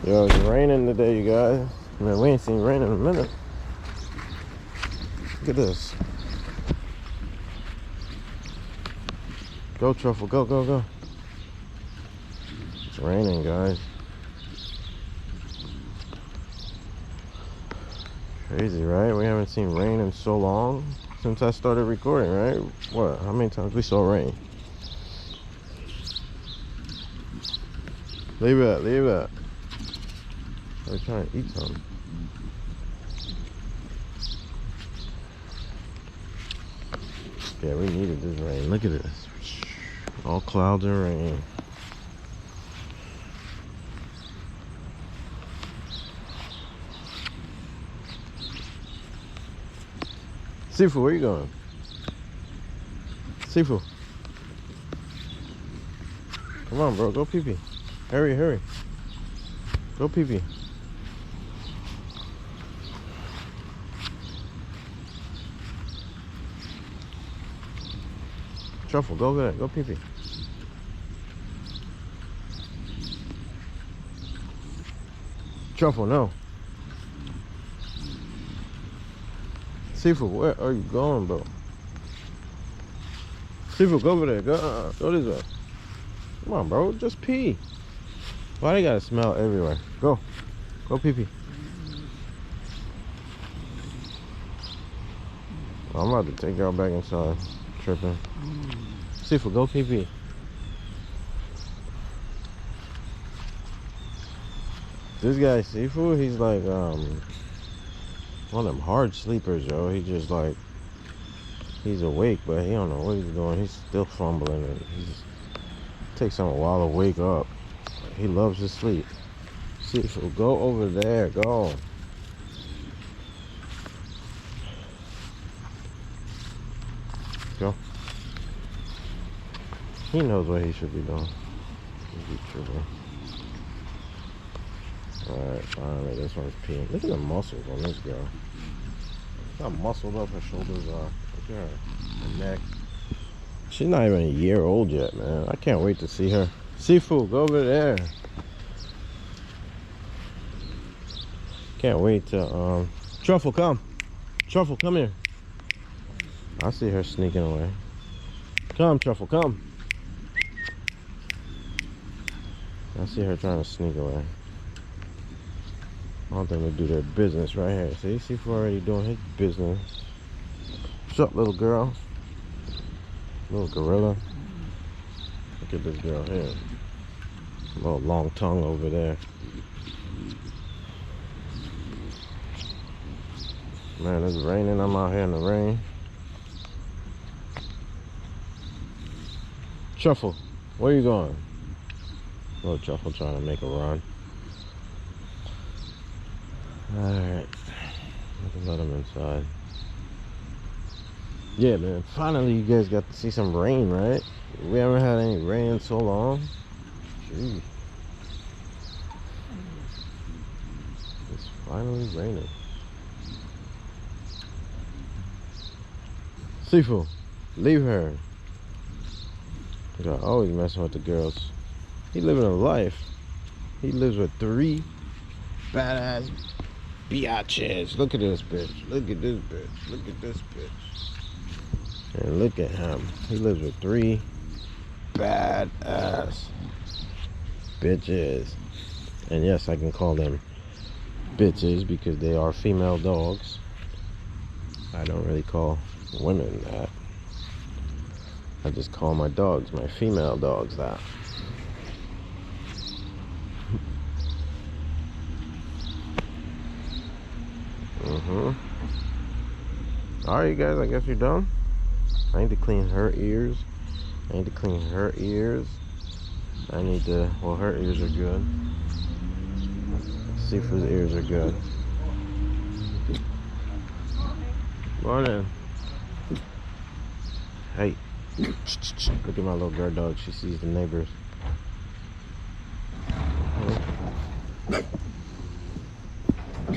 Yo, it's raining today, you guys. Man, we ain't seen rain in a minute. Look at this. Go, Truffle, go, go, go. It's raining, guys. Crazy, right? We haven't seen rain in so long since I started recording, right? What? How many times we saw rain? Leave it, leave it. They're trying to eat something. Yeah, we needed this rain. Look at this. All clouds and rain. Sifu, where you going? Sifu. Come on, bro. Go pee-pee. Hurry, hurry. Go pee-pee. Truffle, go there. Go pee-pee. Truffle, no. Sifu, where are you going, bro? Sifu, go over there. Go, go this way. Come on, bro. Just pee. Why they gotta smell everywhere? Go. Go pee-pee. I'm about to take y'all back inside. Tripping. Sifu, go pee-pee. This guy, Sifu, he's like, one of them hard sleepers, yo. He just like, he's awake, but he don't know what he's doing. He's still fumbling, and he just takes him a while to wake up. He loves to sleep. Sifu, go over there, go. Go. He knows what he should be doing. He's tripping. Alright, finally, this one's peeing. Look at the muscles on this girl. Look how muscled up her shoulders are. Look at her neck. She's not even a year old yet, man. I can't wait to see her. Sifu, go over there. Can't wait to, Truffle, come. Truffle, come here. I see her sneaking away. Come, Truffle, come. I see her trying to sneak away. I don't think they do their business right here. See, Sifu already doing his business. What's up, little girl? Little gorilla. Look at this girl here. Little long tongue over there. Man, it's raining. I'm out here in the rain. Truffle, where you going? Little Truffle trying to make a run. Alright. Let him inside. Yeah, man. Finally, you guys got to see some rain, right? We haven't had any rain in so long. Jeez. It's finally raining. Sifu, leave her. You're always messing with the girls. He living a life. He lives with 3 badass biatches. Look at this bitch. Look at this bitch. Look at this bitch. And look at him. He lives with 3 badass bitches. And yes, I can call them bitches because they are female dogs. I don't really call women that. I just call my dogs, my female dogs, that. Alright, you guys, I guess you're done. I need to clean her ears. I need to clean her ears. I need to, well, her ears are good. Sifu's ears are good. Morning. Hey. Look at my little guard dog. She sees the neighbors.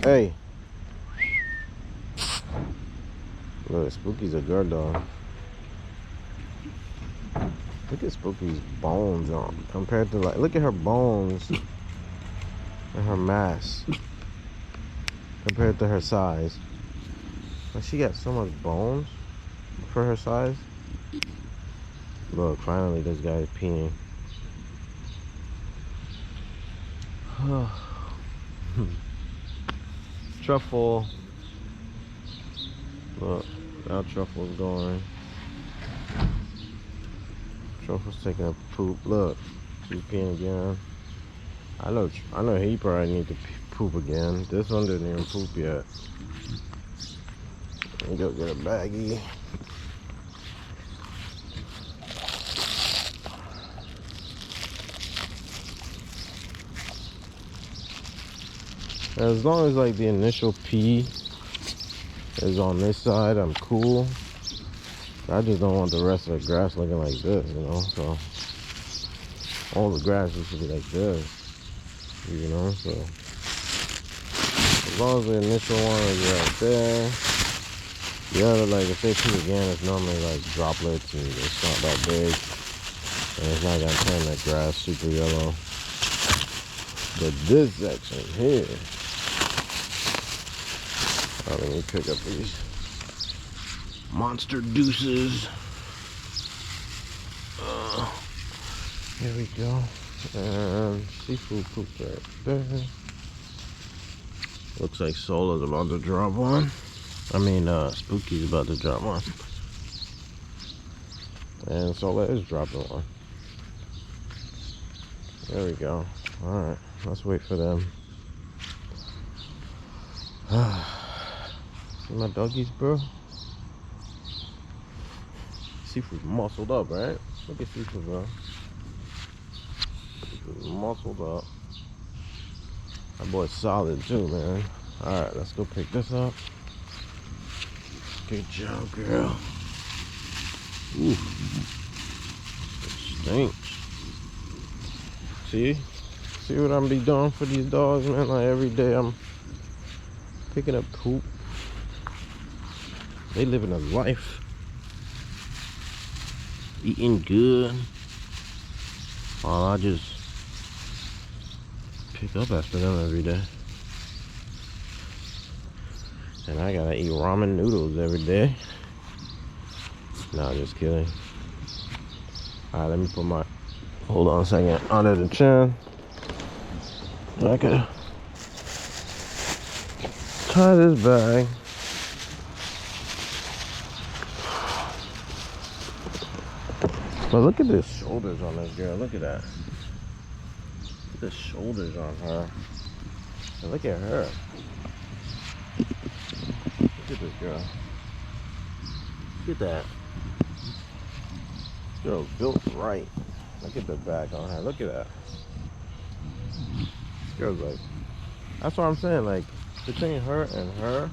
Hey. Look, Spooky's a guard dog. Look at Spooky's bones on compared to, like, look at her bones and her mass compared to her size. But she got so much bones for her size. Look, finally this guy is peeing. Truffle. Look, now Truffle's going. Truffle's taking a poop. Look, she's peeing again. I know he probably need to poop again. This one didn't even poop yet. Let me go get a baggie. As long as like the initial pee is on this side, I'm cool. I just don't want the rest of the grass looking like this, you know. So all the grass should be like this, you know. So as long as the initial one is right there, the other, like if they pee again, it's normally like droplets and it's not that big, and it's not gonna turn the grass super yellow. But this section here. Oh, let me pick up these monster deuces. Here we go. And seafood poop right there. Looks like Sola's about to drop one. I mean, Spooky's about to drop one. And Sola is dropping one. There we go. Alright, let's wait for them. See my doggies, bro? Seafood's muscled up, right? Look at Seafood, bro. Seafood's muscled up. That boy's solid too, man. Alright, let's go pick this up. Good job, girl. Ooh. It stinks. See what I'm be doing for these dogs, man? Like every day I'm picking up poop. They living a life. Eating good. While I just pick up after them every day. And I gotta eat ramen noodles every day. No, just kidding. Alright, let me put my, hold on a second, under the chin. I can tie this bag. But look at the shoulders on this girl. Look at that. Look at the shoulders on her. And look at her. Look at this girl. Look at that. This girl's built right. Look at the back on her. Look at that. This girl's like, that's what I'm saying. Like, between her and her,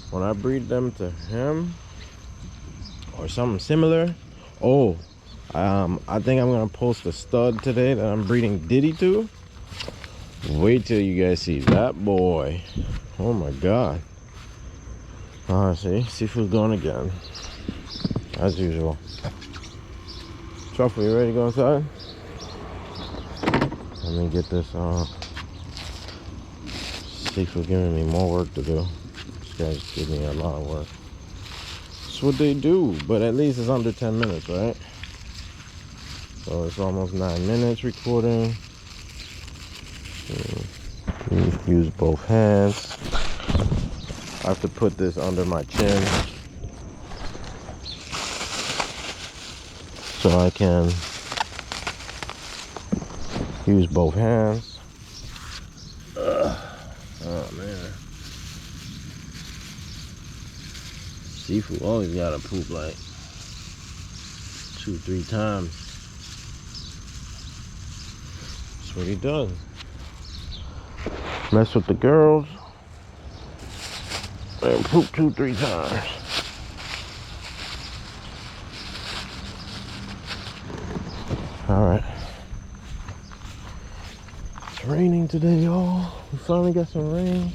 when I breed them to him or something similar. Oh, I think I'm gonna post a stud today that I'm breeding Diddy to. Wait till you guys see that boy. Oh my god. See, Seafood's going again, as usual. Truffle, you ready to go inside? Let me get this Seafood giving me more work to do. This guy's giving me a lot of work. That's what they do, but at least it's under 10 minutes, right? So it's almost 9 minutes recording. Use both hands. I have to put this under my chin so I can use both hands. Oh man. Seafood always gotta poop like 2-3 times. That's what he does. Mess with the girls and poop 2-3 times. Alright. It's raining today, y'all. We finally got some rain.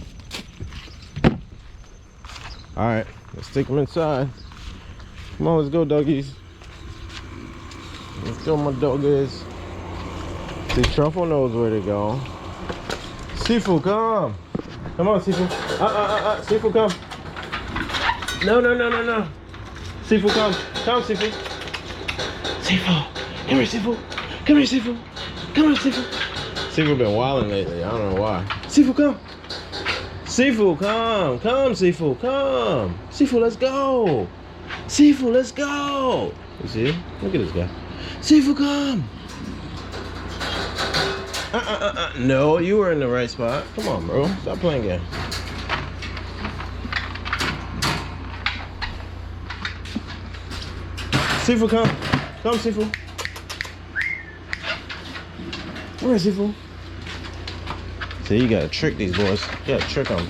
Alright, let's take them inside. Come on, let's go, doggies. Let's go, my doggies. See, Truffle knows where to go. Sifu, come. Come on, Sifu. Sifu, come. No. Sifu, come. Come, Sifu. Sifu. Come here, Sifu. Come here, Sifu. Come on, Sifu. Sifu been wilding lately. I don't know why. Sifu, come. Sifu, come. Come, Sifu, come. Sifu, let's go. Sifu, let's go. You see? Look at this guy. Sifu, come. No, you were in the right spot. Come on, bro. Stop playing games. Sifu, come. Come, Sifu. Where is Sifu? See, you gotta trick these boys. You gotta trick them.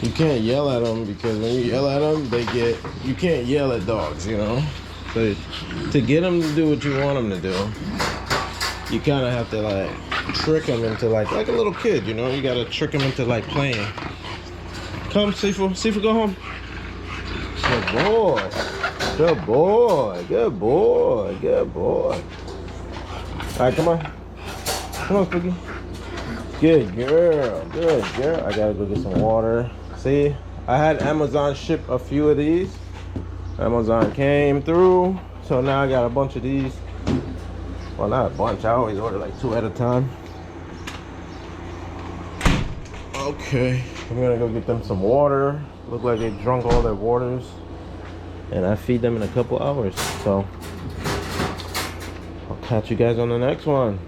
You can't yell at them because when you yell at them, you can't yell at dogs, you know? So to get them to do what you want them to do, you kind of have to like trick them into like a little kid, you know? You gotta trick them into like playing. Come, Sifu. Sifu, go home. Good boy. Good boy. Good boy. Good boy. All right, come on. Come on, Spooky. Good girl. Good girl. I gotta go get some water. See, I had Amazon ship a few of these. Amazon came through. So now I got a bunch of these. Well, not a bunch. I always order like 2 at a time. Okay. I'm gonna go get them some water. Look like they drunk all their waters. And I feed them in a couple hours. So I'll catch you guys on the next one.